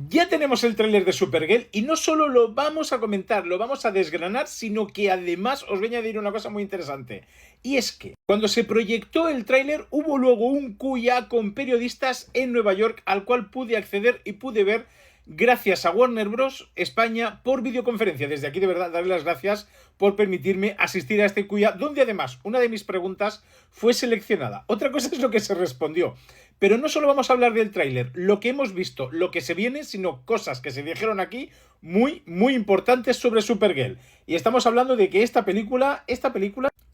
Ya tenemos el tráiler de Supergirl y no solo lo vamos a comentar, lo vamos a desgranar, sino que además os voy a añadir una cosa muy interesante. Y es que cuando se proyectó el tráiler hubo luego un QA con periodistas en Nueva York al cual pude acceder y pude ver gracias a Warner Bros. España por videoconferencia. Desde aquí de verdad darle las gracias por permitirme asistir a este QA, donde además una de mis preguntas fue seleccionada. Otra cosa es lo que se respondió. Pero no solo vamos a hablar del tráiler, lo que hemos visto, lo que se viene, sino cosas que se dijeron aquí muy importantes sobre Supergirl. Y estamos hablando de que esta película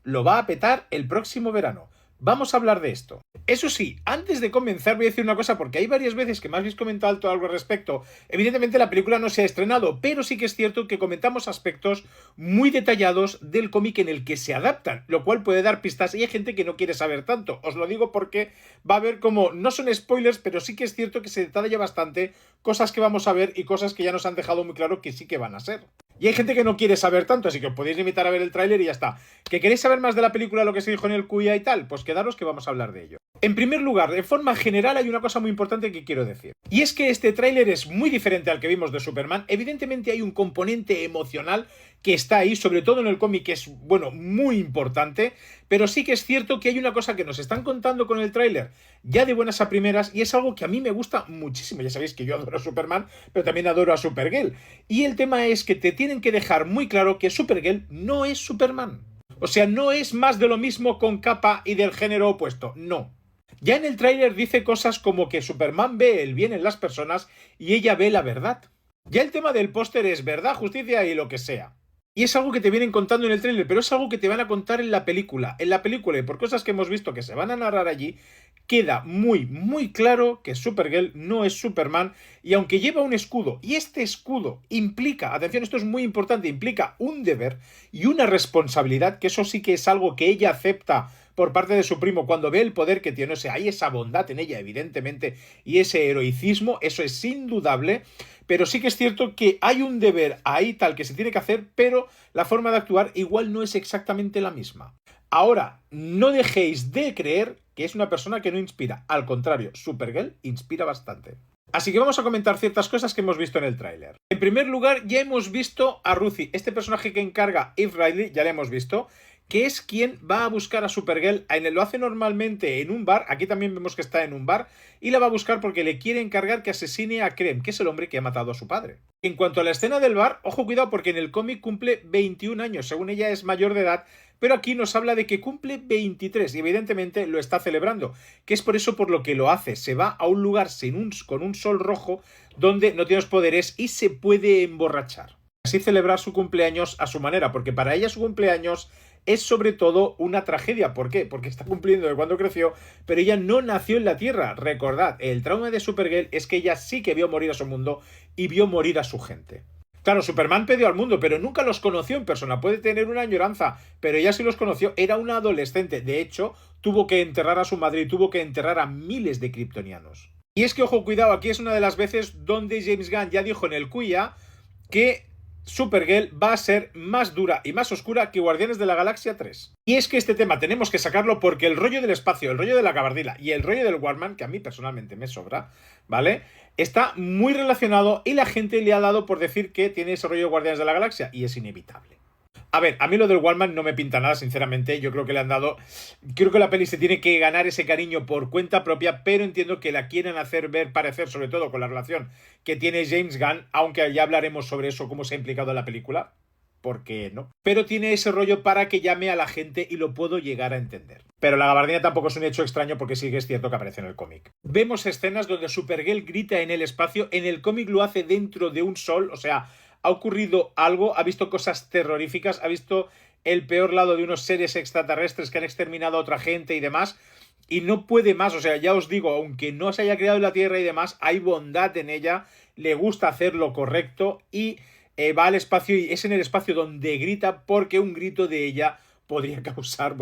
lo va a petar el próximo verano. Vamos a hablar de esto. Eso sí, antes de comenzar voy a decir una cosa porque hay varias veces que me habéis comentado algo al respecto. Evidentemente la película no se ha estrenado, pero sí que es cierto que comentamos aspectos muy detallados del cómic en el que se adaptan, lo cual puede dar pistas y hay gente que no quiere saber tanto. Os lo digo porque va a haber como, no son spoilers, pero sí que es cierto que se detalla bastante cosas que vamos a ver y cosas que ya nos han dejado muy claro que sí que van a ser. Y hay gente que no quiere saber tanto, así que os podéis limitar a ver el tráiler y ya está. ¿Que queréis saber más de la película, lo que se dijo en el QA y tal? Pues quedaros que vamos a hablar de ello. En primer lugar, de forma general hay una cosa muy importante que quiero decir. Y es que este tráiler es muy diferente al que vimos de Superman. Evidentemente hay un componente emocional que está ahí, sobre todo en el cómic, que es, bueno, muy importante. Pero sí que es cierto que hay una cosa que nos están contando con el tráiler ya de buenas a primeras y es algo que a mí me gusta muchísimo. Ya sabéis que yo adoro a Superman, pero también adoro a Supergirl. Y el tema es que te tienen que dejar muy claro que Supergirl no es Superman. O sea, no es más de lo mismo con capa y del género opuesto, no. Ya en el tráiler dice cosas como que Superman ve el bien en las personas y ella ve la verdad. Ya el tema del póster es verdad, justicia y lo que sea. Y es algo que te vienen contando en el tráiler, pero es algo que te van a contar en la película. En la película, y por cosas que hemos visto que se van a narrar allí, queda muy claro que Supergirl no es Superman, y aunque lleva un escudo, y este escudo implica, atención, esto es muy importante, implica un deber y una responsabilidad, que eso sí que es algo que ella acepta por parte de su primo cuando ve el poder que tiene. O sea, hay esa bondad en ella, evidentemente, y ese heroicismo, eso es indudable, pero sí que es cierto que hay un deber ahí tal que se tiene que hacer, pero la forma de actuar igual no es exactamente la misma. Ahora, no dejéis de creer que es una persona que no inspira. Al contrario, Supergirl inspira bastante. Así que vamos a comentar ciertas cosas que hemos visto en el tráiler. En primer lugar, ya hemos visto a Ruthie, este personaje que encarga Eve Riley, ya lo hemos visto, que es quien va a buscar a Supergirl. Lo hace normalmente en un bar, aquí también vemos que está en un bar, y la va a buscar porque le quiere encargar que asesine a Krem, que es el hombre que ha matado a su padre. En cuanto a la escena del bar, ojo cuidado porque en el cómic cumple 21 años, según ella es mayor de edad, pero aquí nos habla de que cumple 23 y evidentemente lo está celebrando, que es por eso por lo que lo hace. Se va a un lugar con un sol rojo donde no tiene los poderes y se puede emborrachar. Así celebrar su cumpleaños a su manera, porque para ella su cumpleaños es sobre todo una tragedia. ¿Por qué? Porque está cumpliendo de cuando creció, pero ella no nació en la Tierra. Recordad, el trauma de Supergirl es que ella sí que vio morir a su mundo y vio morir a su gente. Claro, Superman perdió al mundo, pero nunca los conoció en persona. Puede tener una añoranza, pero ella sí los conoció. Era una adolescente. De hecho, tuvo que enterrar a su madre y tuvo que enterrar a miles de kryptonianos. Y es que, ojo, cuidado, aquí es una de las veces donde James Gunn ya dijo en el QIA que Supergirl va a ser más dura y más oscura que Guardianes de la Galaxia 3. Y es que este tema tenemos que sacarlo porque el rollo del espacio, el rollo de la gabardina y el rollo del Warman, que a mí personalmente me sobra, ¿vale? Está muy relacionado y la gente le ha dado por decir que tiene ese rollo de Guardianes de la Galaxia y es inevitable. A ver, a mí lo del Wallman no me pinta nada, sinceramente. Yo creo que le han dado... Creo que la peli se tiene que ganar ese cariño por cuenta propia, pero entiendo que la quieren hacer ver parecer, sobre todo con la relación que tiene James Gunn, aunque ya hablaremos sobre eso, cómo se ha implicado en la película, porque no. Pero tiene ese rollo para que llame a la gente y lo puedo llegar a entender. Pero la gabardina tampoco es un hecho extraño porque sí que es cierto que aparece en el cómic. Vemos escenas donde Supergirl grita en el espacio, en el cómic lo hace dentro de un sol, o sea... Ha ocurrido algo, ha visto cosas terroríficas, ha visto el peor lado de unos seres extraterrestres que han exterminado a otra gente y demás, y no puede más. O sea, ya os digo, aunque no se haya creado en la Tierra y demás, hay bondad en ella, le gusta hacer lo correcto y va al espacio, y es en el espacio donde grita porque un grito de ella podría causar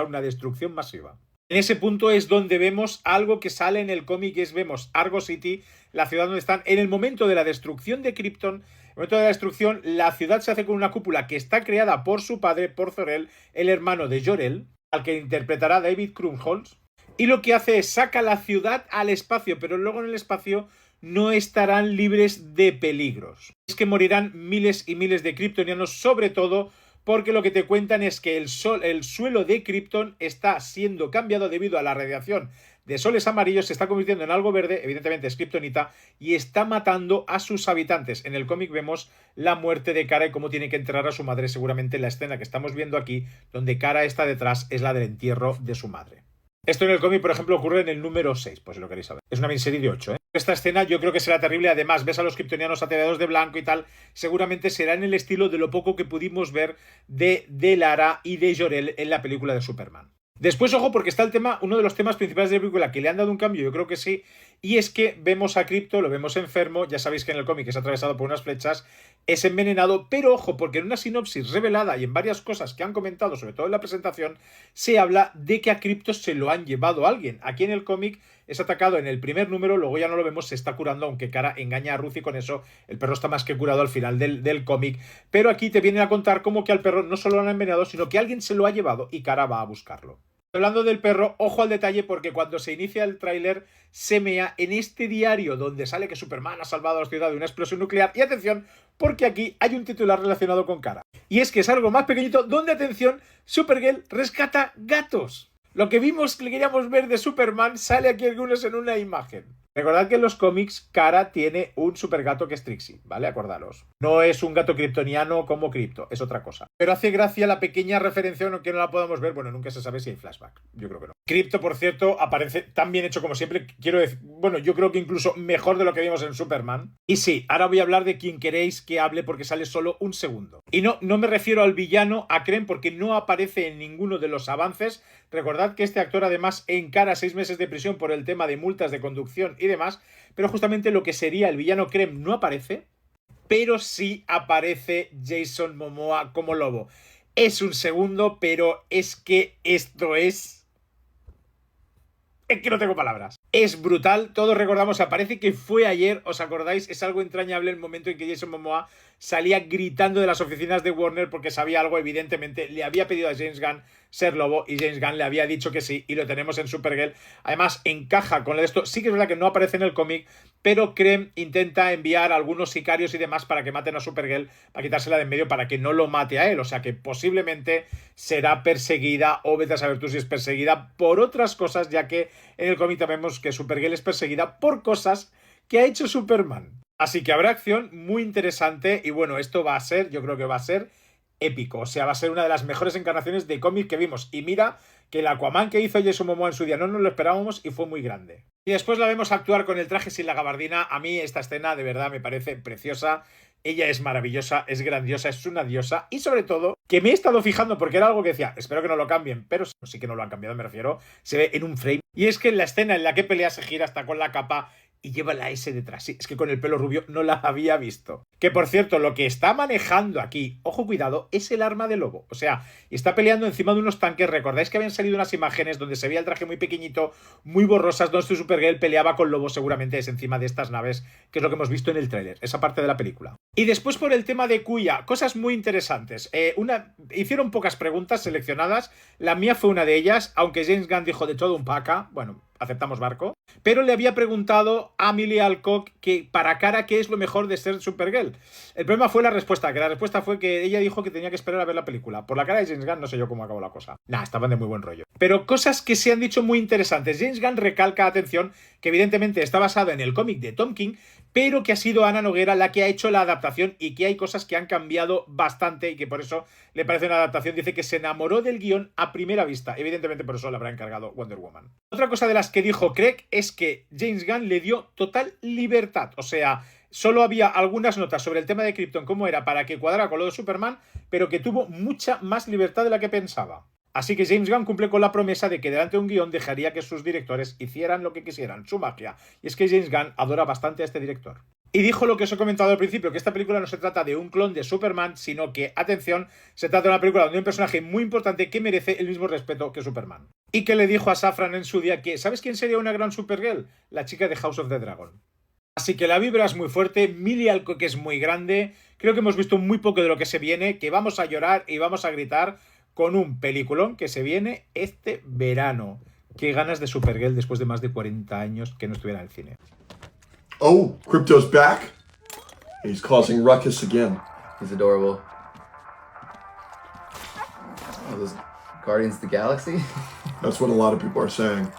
una destrucción masiva. En ese punto es donde vemos algo que sale en el cómic, vemos Argo City, la ciudad donde están, en el momento de la destrucción de Krypton. En el momento de la destrucción, la ciudad se hace con una cúpula que está creada por su padre, por Zor-El, el hermano de Jor-El, al que interpretará David Krumholtz, y lo que hace es saca la ciudad al espacio, pero luego en el espacio no estarán libres de peligros. Es que morirán miles y miles de kryptonianos, sobre todo porque lo que te cuentan es que el suelo de Krypton está siendo cambiado debido a la radiación de soles amarillos, se está convirtiendo en algo verde, evidentemente es kryptonita, y está matando a sus habitantes. En el cómic vemos la muerte de Kara y cómo tiene que enterrar a su madre. Seguramente la escena que estamos viendo aquí, donde Kara está detrás, es la del entierro de su madre. Esto en el cómic, por ejemplo, ocurre en el número 6, pues si lo queréis saber. Es una miniserie de 8, ¿eh? Esta escena yo creo que será terrible. Además, ves a los kryptonianos ataviados de blanco y tal. Seguramente será en el estilo de lo poco que pudimos ver de Lara y de Jor-El en la película de Superman. Después, ojo, porque está el tema, uno de los temas principales de la película que le han dado un cambio, yo creo que sí, y es que vemos a Krypto, lo vemos enfermo, ya sabéis que en el cómic es atravesado por unas flechas, es envenenado, pero ojo, porque en una sinopsis revelada y en varias cosas que han comentado, sobre todo en la presentación, se habla de que a Krypto se lo han llevado a alguien. Aquí en el cómic es atacado en el primer número, luego ya no lo vemos, se está curando, aunque Kara engaña a Ruth y con eso el perro está más que curado al final del cómic, pero aquí te vienen a contar cómo que al perro no solo lo han envenenado, sino que alguien se lo ha llevado y Kara va a buscarlo. Hablando del perro, ojo al detalle porque cuando se inicia el tráiler se mea en este diario donde sale que Superman ha salvado a la ciudad de una explosión nuclear. Y atención, porque aquí hay un titular relacionado con Kara. Y es que es algo más pequeñito donde, atención, Supergirl rescata gatos. Lo que vimos que queríamos ver de Superman sale aquí algunos en una imagen. Recordad que en los cómics Kara tiene un supergato que es Trixie, ¿vale? Acordaros. No es un gato kryptoniano como Krypto, es otra cosa. Pero hace gracia la pequeña referencia, aunque no la podamos ver, bueno, nunca se sabe si hay flashback. Yo creo que no. Krypto, por cierto, aparece tan bien hecho como siempre, quiero decir, bueno, yo creo que incluso mejor de lo que vimos en Superman. Y sí, ahora voy a hablar de quien queréis que hable porque sale solo un segundo. Y no me refiero al villano, a Krem, porque no aparece en ninguno de los avances. Recordad que este actor además encara 6 meses de prisión por el tema de multas de conducción y demás, pero justamente lo que sería el villano Krem no aparece, pero sí aparece Jason Momoa como lobo. Es un segundo, pero es que esto es que no tengo palabras. Es brutal, todos recordamos, parece que fue ayer, ¿os acordáis? Es algo entrañable el momento en que Jason Momoa salía gritando de las oficinas de Warner porque sabía algo, evidentemente, le había pedido a James Gunn ser lobo y James Gunn le había dicho que sí y lo tenemos en Supergirl. Además, encaja con esto, sí que es verdad que no aparece en el cómic, pero Krem intenta enviar a algunos sicarios y demás para que maten a Supergirl, para quitársela de en medio para que no lo mate a él, o sea que posiblemente será perseguida o vete a saber tú si es perseguida por otras cosas, ya que en el cómic vemos que Supergirl es perseguida por cosas que ha hecho Superman. Así que habrá acción muy interesante y bueno, esto va a ser, yo creo que va a ser épico, o sea, va a ser una de las mejores encarnaciones de cómic que vimos. Y mira que el Aquaman que hizo Jason Momoa en su día no nos lo esperábamos y fue muy grande. Y después la vemos actuar con el traje sin la gabardina. A mí esta escena de verdad me parece preciosa. Ella es maravillosa, es grandiosa, es una diosa y sobre todo que me he estado fijando porque era algo que decía, espero que no lo cambien, pero sí que no lo han cambiado, me refiero, se ve en un frame. Y es que en la escena en la que pelea se gira hasta con la capa y lleva la S detrás. Sí, es que con el pelo rubio no la había visto. Que por cierto, lo que está manejando aquí, ojo cuidado, es el arma de lobo. O sea, está peleando encima de unos tanques. Recordáis que habían salido unas imágenes donde se veía el traje muy pequeñito, muy borrosas, donde Supergirl peleaba con lobo, seguramente es encima de estas naves, que es lo que hemos visto en el tráiler, esa parte de la película. Y después por el tema de Kuya, cosas muy interesantes. Hicieron pocas preguntas seleccionadas, la mía fue una de ellas, aunque James Gunn dijo de todo un paca, bueno, aceptamos barco, pero le había preguntado a Milly Alcock que para Kara qué es lo mejor de ser Supergirl. El problema fue la respuesta, que la respuesta fue que ella dijo que tenía que esperar a ver la película. Por la cara de James Gunn no sé yo cómo acabó la cosa. Nah, estaban de muy buen rollo. Pero cosas que se han dicho muy interesantes. James Gunn recalca, atención, que evidentemente está basado en el cómic de Tom King, pero que ha sido Ana Noguera la que ha hecho la adaptación y que hay cosas que han cambiado bastante y que por eso le parece una adaptación. Dice que se enamoró del guión a primera vista. Evidentemente por eso le habrá encargado Wonder Woman. Otra cosa de las que dijo Craig es que James Gunn le dio total libertad. O sea, solo había algunas notas sobre el tema de Krypton, cómo era, para que cuadrara con lo de Superman, pero que tuvo mucha más libertad de la que pensaba. Así que James Gunn cumple con la promesa de que delante de un guión dejaría que sus directores hicieran lo que quisieran, su magia. Y es que James Gunn adora bastante a este director. Y dijo lo que os he comentado al principio, que esta película no se trata de un clon de Superman, sino que, atención, se trata de una película donde hay un personaje muy importante que merece el mismo respeto que Superman. Y que le dijo a Safran en su día que, ¿sabes quién sería una gran Supergirl? La chica de House of the Dragon. Así que la vibra es muy fuerte, Milly Alcock es muy grande, creo que hemos visto muy poco de lo que se viene, que vamos a llorar y vamos a gritar con un peliculón que se viene este verano. Qué ganas de Supergirl después de más de 40 años que no estuviera en el cine. Oh, Crypto's back. He's causing ruckus again. He's adorable. Oh, those Guardians of the Galaxy? That's what a lot of people are saying.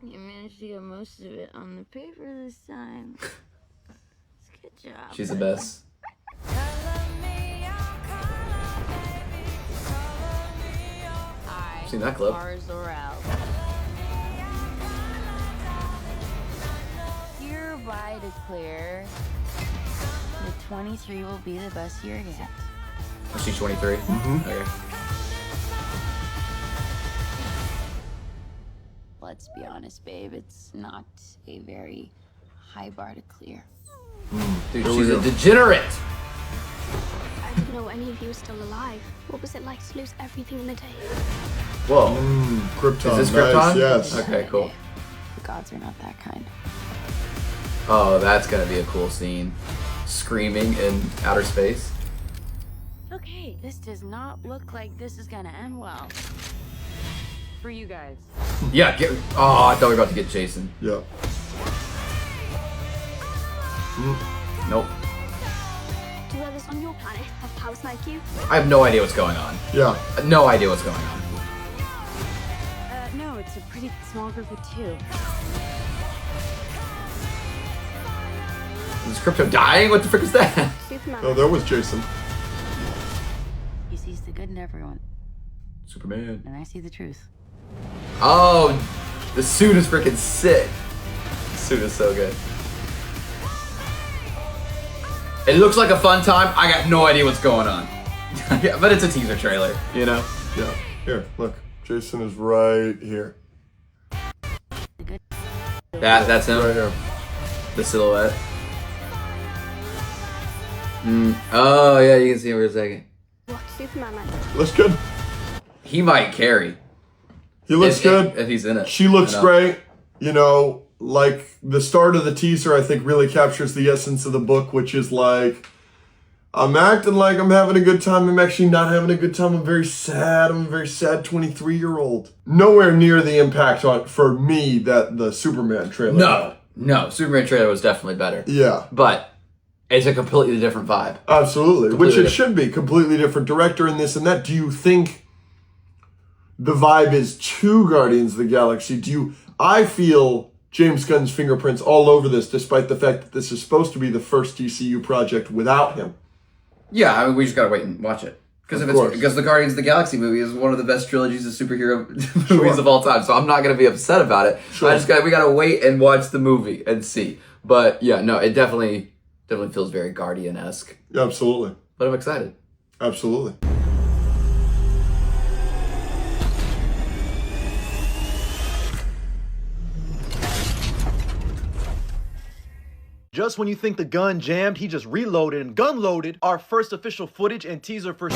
You managed to get most of it on the paper this time. Good job. She's the best. Seen that clip? Hereby declare that 23 will be the best year yet. Oh, she's 23? Mm-hmm. Okay. Let's be honest, babe, it's not a very high bar to clear. Dude, she's a degenerate! I didn't know any of you were still alive. What was it like to lose everything in a day? Whoa. Krypton. Is this nice, Krypton? yes. Okay, cool. The gods are not that kind. Oh, that's gonna be a cool scene. Screaming in outer space. Okay, this does not look like this is gonna end well. For you guys. Yeah, oh, I thought we were about to get Jason. Yeah. Nope. Do others on your planet have powers like you? I have no idea what's going on. Yeah. No idea what's going on. No, it's a pretty small group of two. Is Crypto dying? What the frick is that? Superman. Oh, that was Jason. He sees the good in everyone, Superman. and I see the truth. Oh, the suit is freaking sick. The suit is so good. It looks like a fun time. I got no idea what's going on. Yeah, but it's a teaser trailer, you know? Yeah. Here, look. Jason is right here. That's him. Right here. The silhouette. Oh, yeah, you can see him for a second. What Superman man? Looks good. He might carry. He looks good. If he's in it. She looks great. You know, like the start of the teaser, I think really captures the essence of the book, which is like, I'm acting like I'm having a good time. I'm actually not having a good time. I'm very sad. I'm a very sad 23-year-old. Nowhere near the impact on for me that the Superman trailer. No. Superman trailer was definitely better. Yeah. But it's a completely different vibe. Absolutely. Completely Which it should be. Completely different director in this and that. Do you think the vibe is to Guardians of the Galaxy? I feel James Gunn's fingerprints all over this, despite the fact that this is supposed to be the first DCU project without him. Yeah, I mean, we just gotta wait and watch it. Because the Guardians of the Galaxy movie is one of the best trilogies of superhero movies of all time, so I'm not gonna be upset about it. Sure. We gotta wait and watch the movie and see. But yeah, no, it definitely feels very Guardian-esque. Absolutely. But I'm excited. Absolutely. Just when you think the gun jammed, he just reloaded and gun loaded our first official footage and teaser for...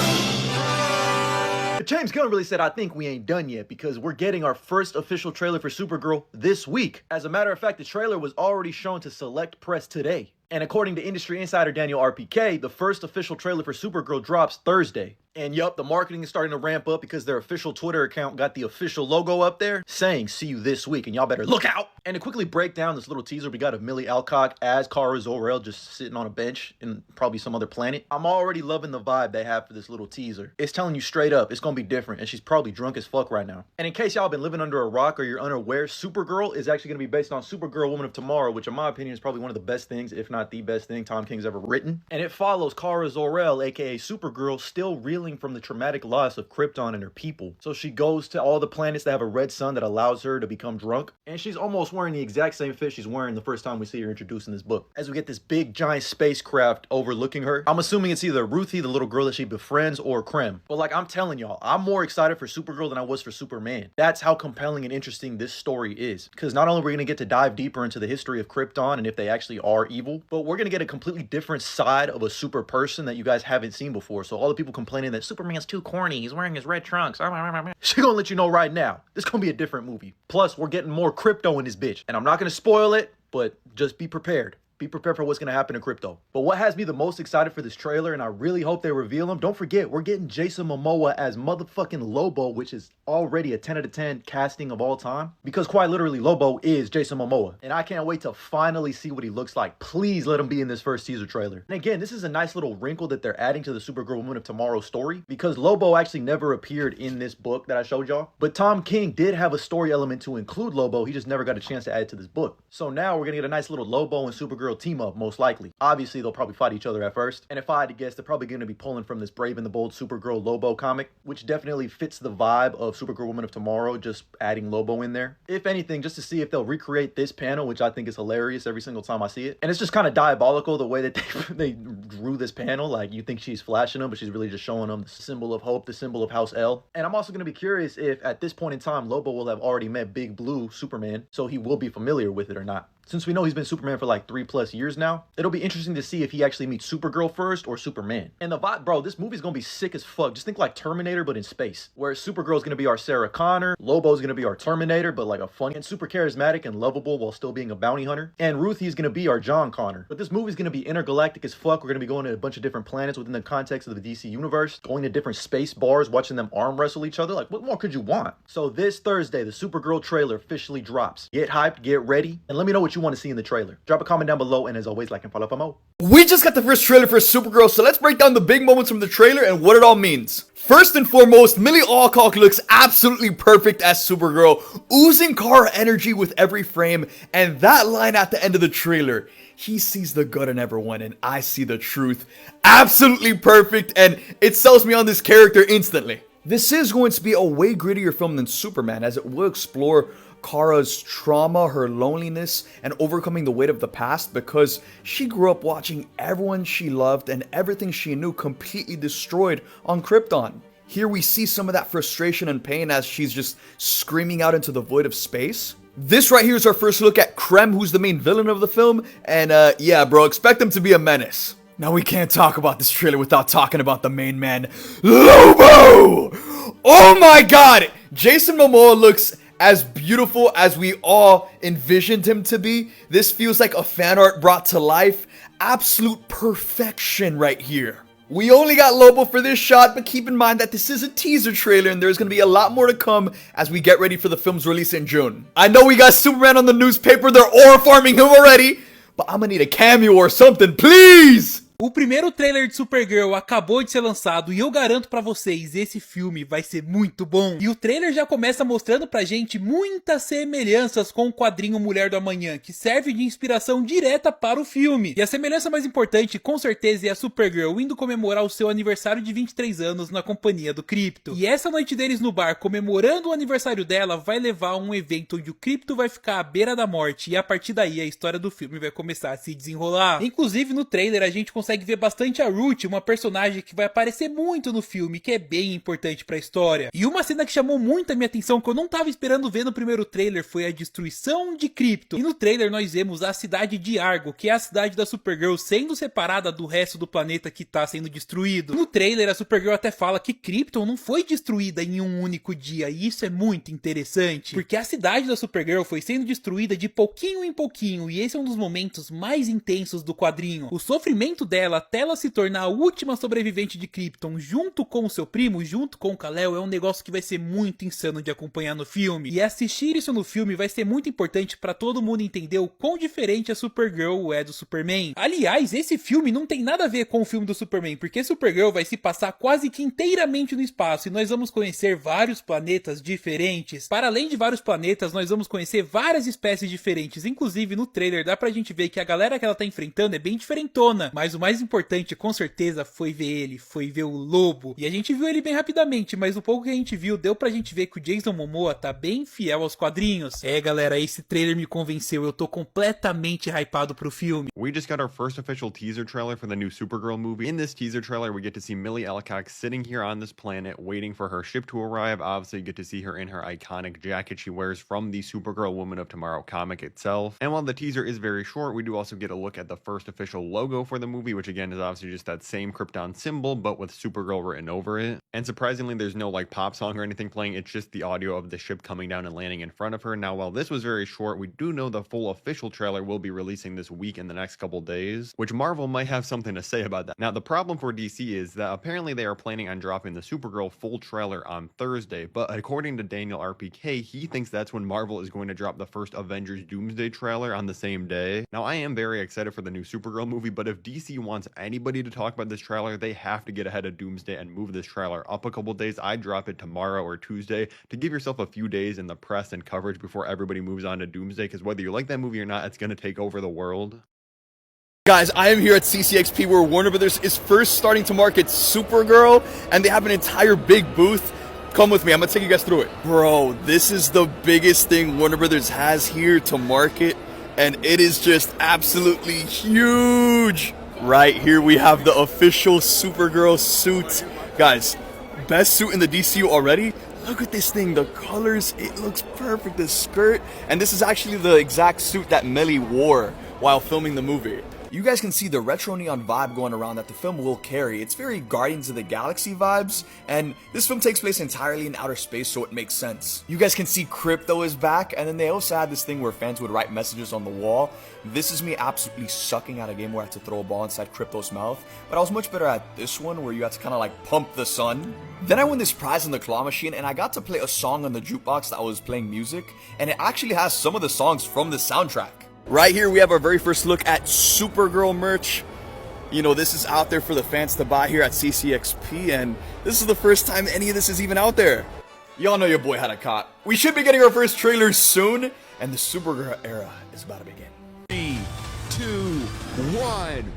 James Gunn really said, I think we ain't done yet because we're getting our first official trailer for Supergirl this week. As a matter of fact, the trailer was already shown to select press today. And according to industry insider Daniel RPK, the first official trailer for Supergirl drops Thursday. And yup, the marketing is starting to ramp up because their official Twitter account got the official logo up there saying, see you this week, and y'all better look out! And to quickly break down this little teaser we got of Milly Alcock as Kara Zor-El just sitting on a bench in probably some other planet. I'm already loving the vibe they have for this little teaser. It's telling you straight up, it's gonna be different, and she's probably drunk as fuck right now. And in case y'all been living under a rock or you're unaware, Supergirl is actually gonna be based on Supergirl Woman of Tomorrow, which in my opinion is probably one of the best things, if not the best thing Tom King's ever written. And it follows Kara Zor-El, aka Supergirl, still reeling from the traumatic loss of Krypton and her people. So she goes to all the planets that have a red sun that allows her to become drunk, and she's almost wearing the exact same fit she's wearing the first time we see her introduced in this book. As we get this big giant spacecraft overlooking her, I'm assuming it's either Ruthie, the little girl that she befriends, or Krem. But like I'm telling y'all, I'm more excited for Supergirl than I was for Superman. That's how compelling and interesting this story is. Because not only are we going to get to dive deeper into the history of Krypton and if they actually are evil, but we're going to get a completely different side of a super person that you guys haven't seen before. So all the people complaining that Superman's too corny, he's wearing his red trunks, she's gonna let you know right now, this gonna be a different movie. Plus, we're getting more crypto in this bitch. And I'm not gonna spoil it, but just be prepared. be prepared for what's going to happen to Crypto. But what has me the most excited for this trailer, and I really hope they reveal him, don't forget, we're getting Jason Momoa as motherfucking Lobo, which is already a 10 out of 10 casting of all time. Because quite literally, Lobo is Jason Momoa. And I can't wait to finally see what he looks like. Please let him be in this first teaser trailer. And again, this is a nice little wrinkle that they're adding to the Supergirl Woman of Tomorrow story, because Lobo actually never appeared in this book that I showed y'all. But Tom King did have a story element to include Lobo. He just never got a chance to add it to this book. So now we're gonna get a nice little Lobo and Supergirl team up, most likely. Obviously, they'll probably fight each other at first. And if I had to guess, they're probably gonna be pulling from this Brave and the Bold Supergirl Lobo comic, which definitely fits the vibe of Supergirl Woman of Tomorrow, just adding Lobo in there. If anything, just to see if they'll recreate this panel, which I think is hilarious every single time I see it. And it's just kind of diabolical the way that they drew this panel. Like, you think she's flashing them, but she's really just showing them the symbol of hope, the symbol of House L. And I'm also going to be curious if at this point in time, Lobo will have already met Big Blue Superman, so he will be familiar with it or not. Since we know he's been Superman for like 3+ years now, it'll be interesting to see if he actually meets Supergirl first or Superman. And the vibe, bro, this movie's gonna be sick as fuck. Just think like Terminator, but in space. Where Supergirl's gonna be our Sarah Connor, Lobo's gonna be our Terminator, but like a funny and super charismatic and lovable while still being a bounty hunter. And Ruthie's gonna be our John Connor. But this movie's gonna be intergalactic as fuck. We're gonna be going to a bunch of different planets within the context of the DC universe, going to different space bars, watching them arm wrestle each other. Like, what more could you want? So this Thursday, the Supergirl trailer officially drops. Get hyped, get ready, and let me know what you want to see in the trailer. Drop a comment down below, and as always, like and follow for more. We just got the first trailer for Supergirl, so let's break down the big moments from the trailer and what it all means. First and foremost, Milly Alcock looks absolutely perfect as Supergirl, oozing Kara energy with every frame, and that line at the end of the trailer, he sees the good in everyone and I see the truth. Absolutely perfect, and it sells me on this character instantly. This is going to be a way grittier film than Superman, as it will explore Kara's trauma, her loneliness, and overcoming the weight of the past, because she grew up watching everyone she loved and everything she knew completely destroyed on Krypton. Here we see some of that frustration and pain as she's just screaming out into the void of space. This right here is our first look at Krem, who's the main villain of the film, and yeah bro, expect him to be a menace. Now we can't talk about this trailer without talking about the main man, Lobo! Oh my god! Jason Momoa looks as beautiful as we all envisioned him to be. This feels like a fan art brought to life. Absolute perfection right here. We only got Lobo for this shot, but keep in mind that this is a teaser trailer and there's going to be a lot more to come as we get ready for the film's release in June. I know we got Superman on the newspaper, they're aura farming him already, but I'm gonna need a cameo or something, please! O primeiro trailer de Supergirl acabou de ser lançado e eu garanto pra vocês, esse filme vai ser muito bom. E o trailer já começa mostrando pra gente muitas semelhanças com o quadrinho Mulher do Amanhã, que serve de inspiração direta para o filme. E a semelhança mais importante, com certeza, é a Supergirl indo comemorar o seu aniversário de 23 anos na companhia do Krypto. E essa noite deles no bar, comemorando o aniversário dela, vai levar a um evento onde o Krypto vai ficar à beira da morte, e a partir daí a história do filme vai começar a se desenrolar. Inclusive no trailer a gente consegue ver bastante a Ruth, uma personagem que vai aparecer muito no filme, que é bem importante pra história. E uma cena que chamou muito a minha atenção, que eu não tava esperando ver no primeiro trailer, foi a destruição de Krypto. E no trailer nós vemos a cidade de Argo, que é a cidade da Supergirl, sendo separada do resto do planeta que tá sendo destruído. No trailer a Supergirl até fala que Krypton não foi destruída em um único dia, e isso é muito interessante, porque a cidade da Supergirl foi sendo destruída de pouquinho em pouquinho, e esse é um dos momentos mais intensos do quadrinho. O sofrimento dela até ela se tornar a última sobrevivente de Krypton, junto com o seu primo, junto com o Kal-El, é um negócio que vai ser muito insano de acompanhar no filme. E assistir isso no filme vai ser muito importante pra todo mundo entender o quão diferente a Supergirl é do Superman. Aliás, esse filme não tem nada a ver com o filme do Superman, porque Supergirl vai se passar quase que inteiramente no espaço, e nós vamos conhecer vários planetas diferentes. Para além de vários planetas, nós vamos conhecer várias espécies diferentes. Inclusive, no trailer dá pra gente ver que a galera que ela tá enfrentando é bem diferentona, mas o mais importante com certeza foi ver ele, foi ver o Lobo. E a gente viu ele bem rapidamente, mas o pouco que a gente viu deu pra gente ver que o Jason Momoa tá bem fiel aos quadrinhos. É galera, esse trailer me convenceu, eu tô completamente hypado pro filme. We just got our first official teaser trailer for the new Supergirl movie. In this teaser trailer we get to see Milly Alcock sitting here on this planet waiting for her ship to arrive. Obviously you get to see her in her iconic jacket she wears from the Supergirl Woman of Tomorrow comic itself. And while the teaser is very short, we do also get a look at the first official logo for the movie, which again is obviously just that same Krypton symbol, but with Supergirl written over it. And surprisingly, there's no like pop song or anything playing. It's just the audio of the ship coming down and landing in front of her. Now, while this was very short, we do know the full official trailer will be releasing this week in the next couple days, which Marvel might have something to say about that. Now, the problem for DC is that apparently they are planning on dropping the Supergirl full trailer on Thursday, but according to Daniel RPK, he thinks that's when Marvel is going to drop the first Avengers Doomsday trailer on the same day. Now, I am very excited for the new Supergirl movie, but if DC wants anybody to talk about this trailer, they have to get ahead of Doomsday and move this trailer up a couple days. I'd drop it tomorrow or Tuesday to give yourself a few days in the press and coverage before everybody moves on to Doomsday, because whether you like that movie or not, it's going to take over the world. Guys, I am here at CCXP where Warner Brothers is first starting to market Supergirl, and they have an entire big booth. Come with me, I'm gonna take you guys through it. Bro, this is the biggest thing Warner Brothers has here to market, and it is just absolutely huge. Right here we have the official Supergirl suit. Guys, best suit in the DCU already. Look at this thing, the colors, it looks perfect, the skirt. And this is actually the exact suit that Milly wore while filming the movie. You guys can see the retro neon vibe going around that the film will carry. It's very Guardians of the Galaxy vibes, and this film takes place entirely in outer space, so it makes sense. You guys can see Crypto is back, and then they also had this thing where fans would write messages on the wall. This is me absolutely sucking at a game where I had to throw a ball inside Crypto's mouth, but I was much better at this one where you had to kind of like pump the sun. Then I won this prize in the claw machine, and I got to play a song on the jukebox that was playing music, and it actually has some of the songs from the soundtrack. Right here we have our very first look at Supergirl merch. You know, this is out there for the fans to buy here at CCXP, and this is the first time any of this is even out there. Y'all know your boy had a cop. We should be getting our first trailer soon, and the Supergirl era is about to begin. 3, 2, 1.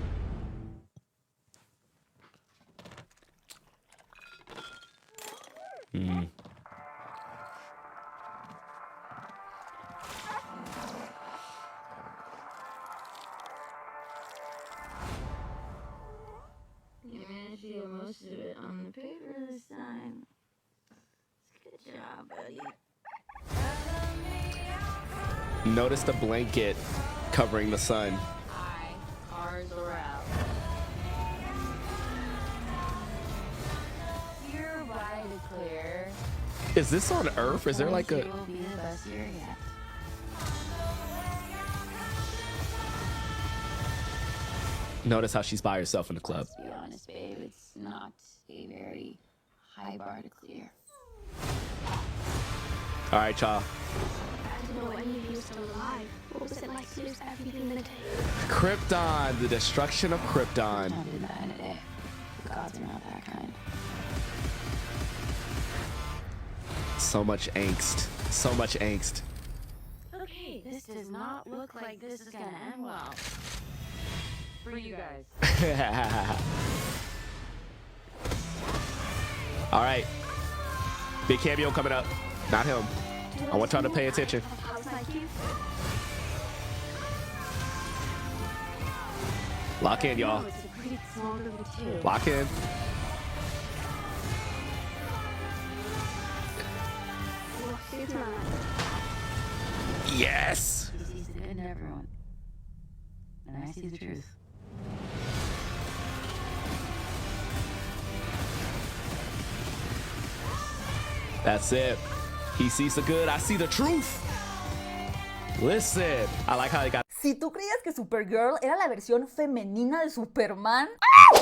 You managed to get most of it on the paper this time. Good job, buddy. Notice the blanket covering the sun. Hi, cars are out. You're right to clear. Is this on Earth? Is there like a... It will be the best year yet. Notice how she's by herself in the club. Let's be honest, babe, it's not a very high bar to clear. All right, y'all. I didn't know any of you were still alive. What was it like to lose everything in a day? Krypton, the destruction of Krypton. Don't do that in a day. The gods are not that kind. So much angst. So much angst. Okay, this does not look like this is gonna end well. For you guys. All right. Big cameo coming up. Not him. I want y'all to pay attention. Lock in, y'all. It's a pretty small group of two. Lock in. Yes. He sees the good in everyone. And I see the truth. That's it. He sees the good, I see the truth. Listen, I like how they got. Si tú creías que Supergirl era la versión femenina de Superman,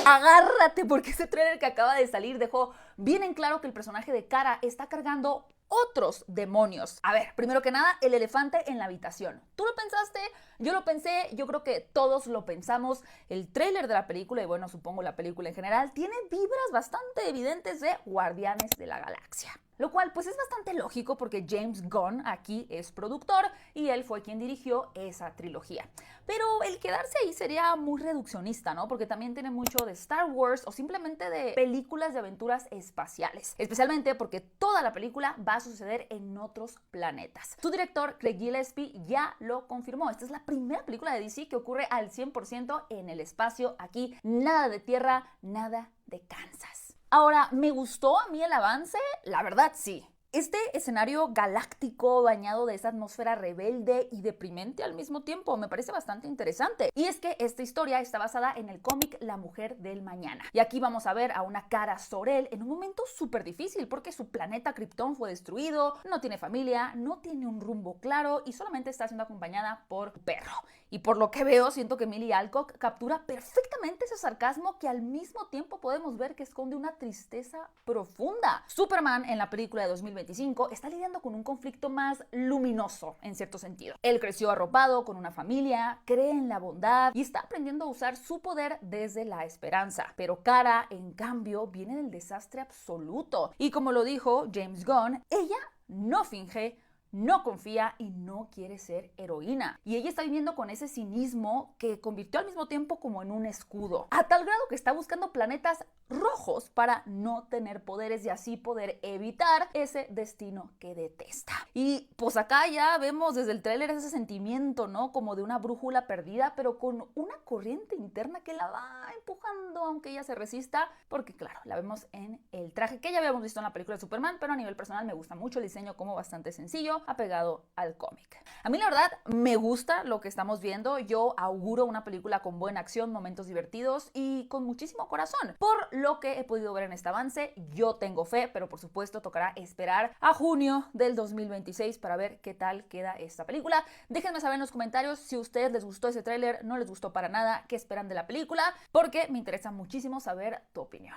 agárrate, porque ese trailer que acaba de salir dejó bien en claro que el personaje de Kara está cargando otros demonios. A ver, primero que nada, el elefante en la habitación. ¿Tú lo pensaste? Yo lo pensé, yo creo que todos lo pensamos. El tráiler de la película, y bueno, supongo la película en general, tiene vibras bastante evidentes de Guardianes de la Galaxia. Lo cual pues es bastante lógico porque James Gunn aquí es productor y él fue quien dirigió esa trilogía. Pero el quedarse ahí sería muy reduccionista, ¿no? Porque también tiene mucho de Star Wars o simplemente de películas de aventuras espaciales. Especialmente porque toda la película va a suceder en otros planetas. Su director, Craig Gillespie, ya lo confirmó. Esta es la primera película de DC que ocurre al 100% en el espacio. Aquí nada de Tierra, nada de Kansas. Ahora, ¿me gustó a mí el avance? La verdad sí. Este escenario galáctico bañado de esa atmósfera rebelde y deprimente al mismo tiempo me parece bastante interesante. Y es que esta historia está basada en el cómic La Mujer del Mañana. Y aquí vamos a ver a una Kara Zor-El en un momento súper difícil porque su planeta Krypton fue destruido, no tiene familia, no tiene un rumbo claro y solamente está siendo acompañada por un perro. Y por lo que veo, siento que Milly Alcock captura perfectamente ese sarcasmo que al mismo tiempo podemos ver que esconde una tristeza profunda. Superman en la película de 2025 está lidiando con un conflicto más luminoso en cierto sentido. Él creció arropado con una familia, cree en la bondad y está aprendiendo a usar su poder desde la esperanza. Pero Kara, en cambio, viene del desastre absoluto. Y como lo dijo James Gunn, ella no finge, no confía y no quiere ser heroína. Y ella está viviendo con ese cinismo que convirtió al mismo tiempo como en un escudo. A tal grado que está buscando planetas rojos para no tener poderes y así poder evitar ese destino que detesta. Y pues acá ya vemos desde el tráiler ese sentimiento, ¿no? Como de una brújula perdida, pero con una corriente interna que la va empujando aunque ella se resista, porque claro, la vemos en el traje que ya habíamos visto en la película de Superman, pero a nivel personal me gusta mucho el diseño como bastante sencillo, apegado al cómic. A mí la verdad me gusta lo que estamos viendo. Yo auguro una película con buena acción, momentos divertidos y con muchísimo corazón. Por lo que he podido ver en este avance, yo tengo fe, pero por supuesto tocará esperar a junio del 2026 para ver qué tal queda esta película. Déjenme saber en los comentarios si a ustedes les gustó ese tráiler, no les gustó para nada, qué esperan de la película, porque me interesa muchísimo saber tu opinión.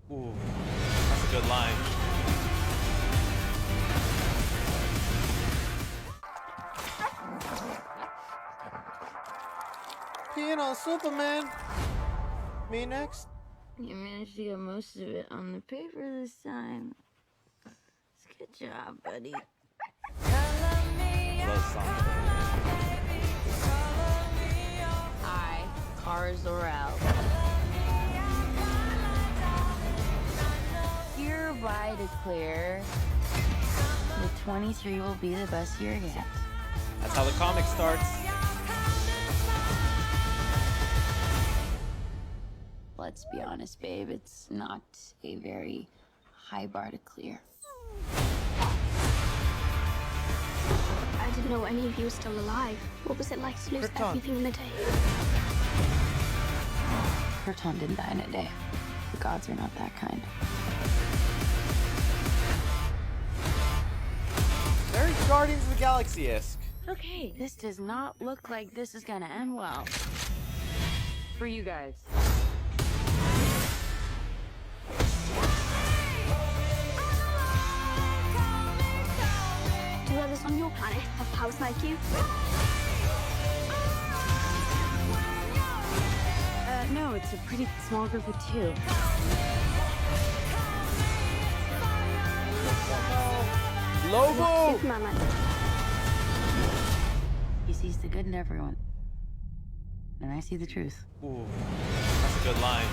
That's a good line. You know, Superman. Me next. You managed to get most of it on the paper this time. Good job, buddy. I, Kara Zor-El, hereby declare that 23 will be the best year yet. That's how the comic starts. Let's be honest, babe, it's not a very high bar to clear. I didn't know any of you were still alive. What was it like to lose everything in a day? Krypton didn't die in a day. The gods are not that kind. Very Guardians of the Galaxy-esque. Okay, this does not look like this is gonna end well. For you guys. Do others on your planet have powers like you? No, it's a pretty small group of two. Lobo! Superman like? He sees the good in everyone. And I see the truth. Ooh, that's a good line.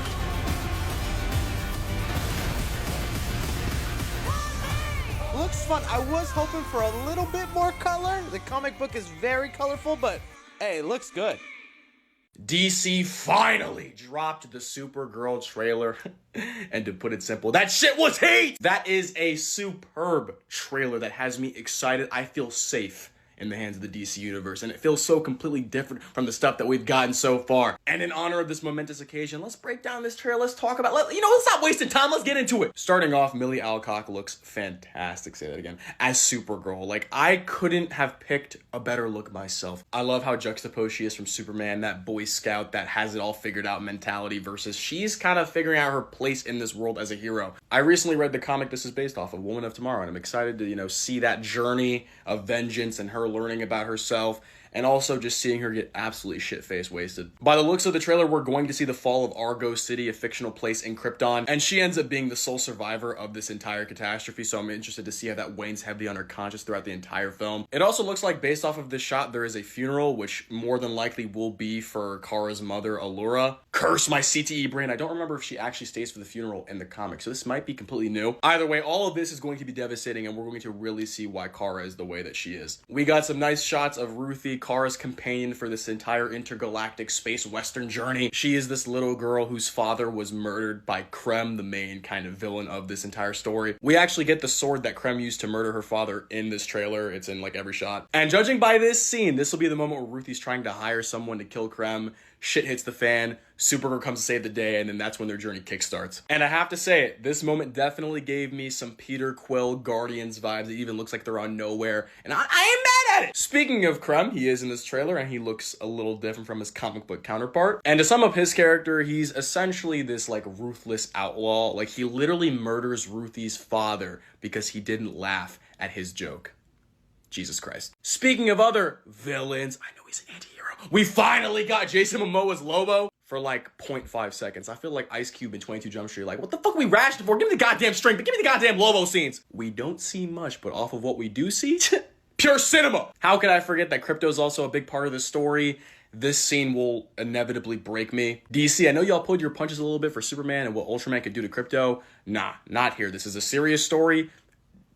Looks fun. I was hoping for a little bit more color. The comic book is very colorful, but hey, it looks good. DC finally dropped the Supergirl trailer. And to put it simple, that shit was heat! That is a superb trailer that has me excited. I feel safe in the hands of the DC universe, and it feels so completely different from the stuff that we've gotten so far. And in honor of this momentous occasion, let's break down this trailer. Let's talk about, let's not wasting time. Let's get into it. Starting off, Milly Alcock looks fantastic, say that again, as Supergirl. Like, I couldn't have picked a better look myself. I love how juxtaposed she is from Superman, that Boy Scout that has it all figured out mentality, versus she's kind of figuring out her place in this world as a hero. I recently read the comic this is based off of, Woman of Tomorrow, and I'm excited to, see that journey of vengeance and her learning about herself, and also just seeing her get absolutely shit-faced wasted. By the looks of the trailer, we're going to see the fall of Argo City, a fictional place in Krypton, and she ends up being the sole survivor of this entire catastrophe, so I'm interested to see how that weighs heavily on her conscience throughout the entire film. It also looks like, based off of this shot, there is a funeral, which more than likely will be for Kara's mother, Allura. Curse my CTE brain. I don't remember if she actually stays for the funeral in the comic, so this might be completely new. Either way, all of this is going to be devastating, and we're going to really see why Kara is the way that she is. We got some nice shots of Ruthie, Kara's companion for this entire intergalactic space western journey. She is this little girl whose father was murdered by Krem, the main kind of villain of this entire story. We actually get the sword that Krem used to murder her father in this trailer. It's in like every shot. And judging by this scene, this will be the moment where Ruthie's trying to hire someone to kill Krem. Shit hits the fan, Supergirl comes to save the day, and then that's when their journey kickstarts. And I have to say it, this moment definitely gave me some Peter Quill Guardians vibes. It even looks like they're on Nowhere, and I ain't mad at it! Speaking of Krem, he is in this trailer, and he looks a little different from his comic book counterpart. And to sum up his character, he's essentially this like ruthless outlaw. Like he literally murders Ruthie's father because he didn't laugh at his joke. Jesus Christ. Speaking of other villains, I know he's an anti-hero. We finally got Jason Momoa's Lobo for like 0.5 seconds. I feel like Ice Cube in 22 Jump Street, like, what the fuck are we rationing for? Give me the goddamn strength, but give me the goddamn Lobo scenes. We don't see much, but off of what we do see, pure cinema. How could I forget that Krypto's also a big part of the story? This scene will inevitably break me. DC, I know y'all pulled your punches a little bit for Superman and what Ultraman could do to Krypto. Nah, not here. This is a serious story.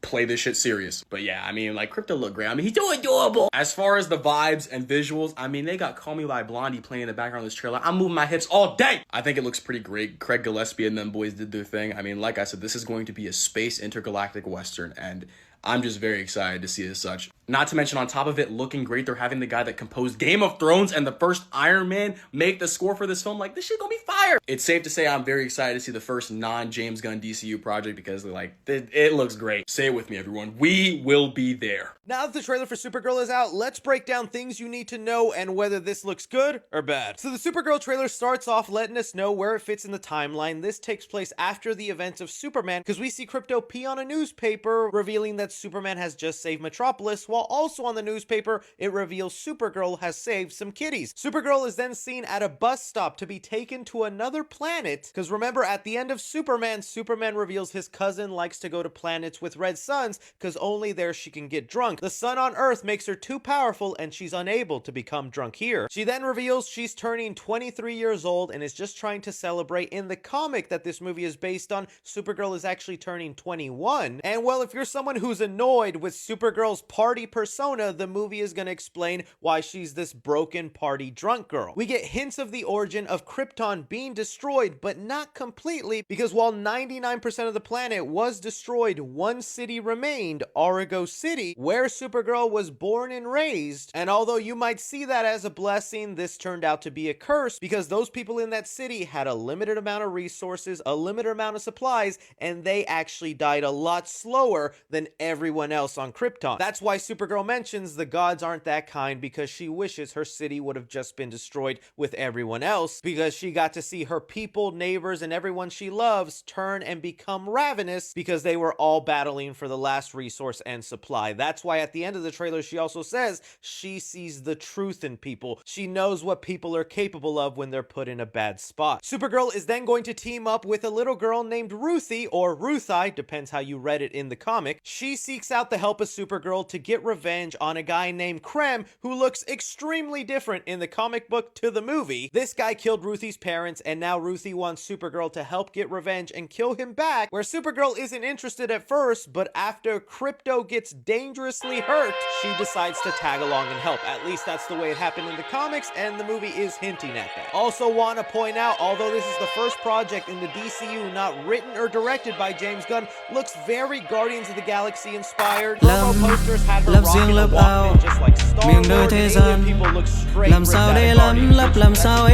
Play this shit serious. But yeah, I mean, like, Krypto looked great. I mean, he's so adorable. As far as the vibes and visuals, I mean, they got Call Me By Blondie playing in the background of this trailer. I'm moving my hips all day. I think it looks pretty great. Craig Gillespie and them boys did their thing. I mean, like I said, this is going to be a space intergalactic western, and I'm just very excited to see it as such. Not to mention, on top of it looking great, they're having the guy that composed Game of Thrones and the first Iron Man make the score for this film. Like, this shit gonna be fire. It's safe to say I'm very excited to see the first non-James Gunn DCU project because, like, it looks great. Say it with me, everyone. We will be there. Now that the trailer for Supergirl is out, let's break down things you need to know and whether this looks good or bad. So the Supergirl trailer starts off letting us know where it fits in the timeline. This takes place after the events of Superman, because we see Krypto pee on a newspaper, revealing that Superman has just saved Metropolis, while also on the newspaper, it reveals Supergirl has saved some kitties. Supergirl is then seen at a bus stop to be taken to another planet, because remember, at the end of Superman, Superman reveals his cousin likes to go to planets with red suns, because only there she can get drunk. The sun on Earth makes her too powerful, and she's unable to become drunk here. She then reveals she's turning 23 years old and is just trying to celebrate. In the comic that this movie is based on, Supergirl is actually turning 21. And well, if you're someone who's annoyed with Supergirl's party persona, the movie is going to explain why she's this broken party drunk girl. We get hints of the origin of Krypton being destroyed, but not completely, because while 99% of the planet was destroyed, one city remained, Origo City, where Supergirl was born and raised. And although you might see that as a blessing, this turned out to be a curse, because those people in that city had a limited amount of resources, a limited amount of supplies, and they actually died a lot slower than everyone else on Krypton. That's why Supergirl mentions the gods aren't that kind, because she wishes her city would have just been destroyed with everyone else, because she got to see her people, neighbors, and everyone she loves turn and become ravenous because they were all battling for the last resource and supply. That's why at the end of the trailer she also says she sees the truth in people. She knows what people are capable of when they're put in a bad spot. Supergirl is then going to team up with a little girl named Ruthie, or Ruthie, depends how you read it in the comic. She seeks out the help of Supergirl to get revenge on a guy named Krem, who looks extremely different in the comic book to the movie. This guy killed Ruthie's parents, and now Ruthie wants Supergirl to help get revenge and kill him back, where Supergirl isn't interested at first, but after Krypto gets dangerously hurt, she decides to tag along and help. At least that's the way it happened in the comics, and the movie is hinting at that. Also want to point out, although this is the first project in the DCU not written or directed by James Gunn, looks very Guardians of the Galaxy inspired. Promo posters had her rocking a Walkman just like Star Wars, and alien people look straight ripped out of Guardians, which makes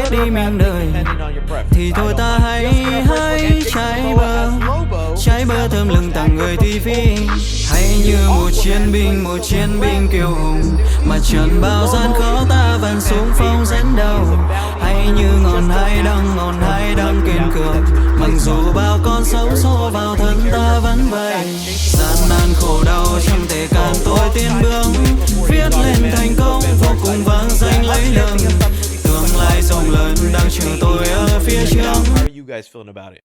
better graphics depending on your preference. I don't mind this girl as Lobo. trái bơ thơm lừng tặng người thị phi hãy như một chiến binh kiêu hùng mà trần bao gian khó ta vẫn xung phong dẫn đầu hãy như ngọn hai đăng kiên cường mặc dù bao con sóng xô vào thân ta vẫn vậy gian nan khổ đau chẳng thể cản tôi tiến bước viết lên thành công vô cùng vang danh lấy lừng tương lai rộng lớn đang chờ tôi ở phía trước. How are you guys feeling about it?